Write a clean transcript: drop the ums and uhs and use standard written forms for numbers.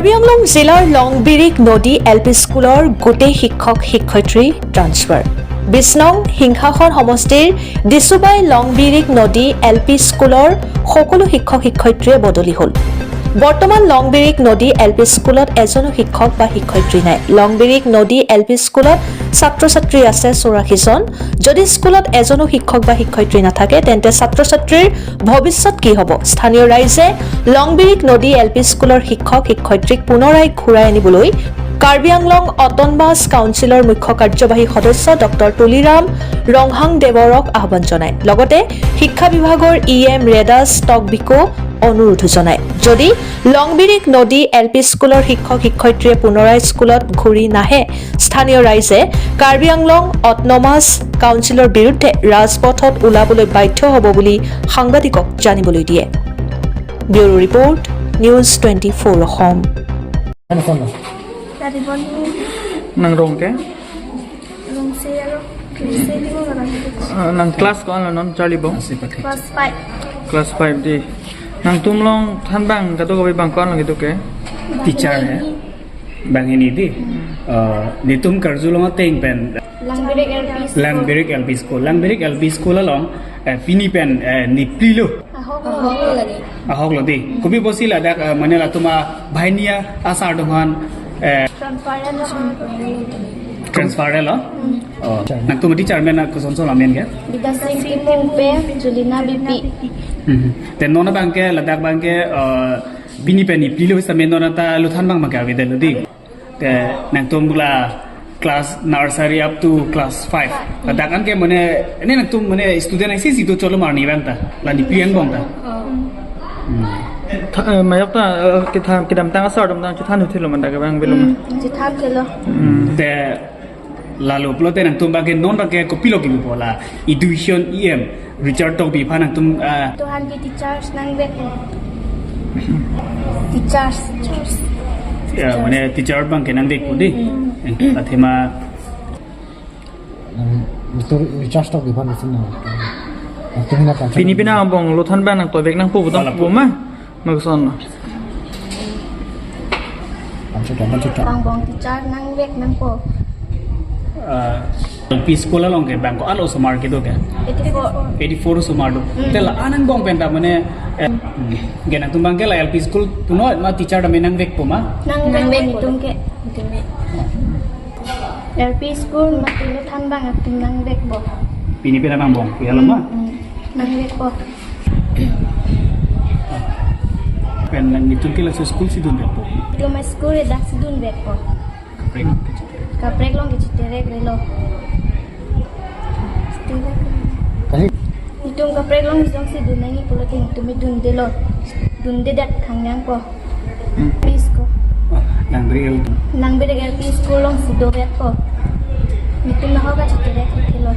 কাৰ্বি আংলং জিলাৰ লংবিৰিক নদী এলপি স্কুলৰ গোটেই শিক্ষক শিক্ষয়িত্ৰী ট্ৰান্সফাৰ ২০ নং সিংহাসন সমষ্টিৰ দিছুবাই লংবিৰিক নদী এলপি স্কুলৰ সকলো শিক্ষক শিক্ষয়িত্ৰীয়ে বদলি হ'ল। বৰ্তমান লংবিৰিক নদী এলপি স্কুলত এজনো শিক্ষক বা শিক্ষয়িত্ৰী নাই। লংবিৰিক নদী এলপি স্কুলত ছাত্ৰ ছাত্ৰী আছে ৮৪ জন। যদি স্কুলত এজনো শিক্ষক বা শিক্ষয়িত্ৰী নাথাকে তেন্তে ছাত্ৰ ছাত্ৰীৰ ভৱিষ্যত কি হ'ব? স্থানীয় ৰাইজে লংবিৰিক নদী এলপি স্কুলৰ শিক্ষক শিক্ষয়িত্ৰীক পুনৰাই ঘূৰাই আনিবলৈ কাৰ্বি আংলং অটনমাছ কাউন্সিলৰ মুখ্য কাৰ্যবাহী সদস্য ডক্টৰ তুলিৰাম ৰংহাংদেৱৰক আহ্বান জনায়। লগতে শিক্ষা বিভাগৰ EM ৰেদাস টকবিকো অনুৰোধ জনায়। যদি লংবিৰিক নদী এলপি স্কুলৰ শিক্ষক শিক্ষয়িত্ৰীয়ে পুনৰাই স্কুলত ঘূৰি নাহে স্থানীয় ৰাইজে কাৰ্বি আংলং অটনমাছ কাউন্সিলৰ বিৰুদ্ধে ৰাজপথত ওলাবলৈ বাধ্য হ'ব বুলি সাংবাদিকক জানিবলৈ দিয়ে। Bureau report news 24 Assam. Nang rong ke? Rong zero. Nang class ko ano non Charlie Bong? Class 5. Class 5 di. Nang tumlong than bang kato ko bang kon gitu ke? Teacher है bang ini di nitum kerjulong ateng pen Langbirik LP School Langbirik LP School along pini pen ni prilo ahok lo di kubi bosil ada manela tuma bhainia asar dongan transfer lo nak tuma teacher men nak sonso lamen ke Bida Singki Mungpe Julina BP. ten nona bang ke ladak bang ke bini pen ni prilo sa men nona ta luthan bang maka videl lo di ke nak tum bula class nursery up to class 5 katakan ke mane ini nak tum mane student ai situ cholo marni banta la ni pian bong ta Mayok ta kita tang asar dam tang chutan uthilo man daga bang belum. Jithap kelo. te lalu plote nak tum bage non bage kopilo ki bola education EM Richard Tok bi phan nak tum Tuhan ki teachers nang bek. Teachers. ya mane teacher bang ke nang dek ko di athema Itu recharge tok di mana sini? Tunggu nak kacau. Pini pina bong lo than bang nang to bek nang pu butam pu ma. Magson. Macam Bang bong teacher nang bek nang po. LP school along ke bang ko alo samar ke do ke 84 samar do te la anang bong pen ta mane gena tum bang ke la LP school tuno ma teacher da menang dek po ma Nang bek itung ke. LP school matilo than bang ating nang bek bo. pini pina bang bong ya lama Nang bek po. pen nang nitung ke la school si dun dek po Diploma school dak sidun bek po. Kaprek long kichiterek relo. Itung kaprek long isong si dunangi pulutin tumi dun delo. Dun dedat kangyang po. Pisko. nang real Nang beda LP school long si dobet po. Itung naho ka chiterek relo.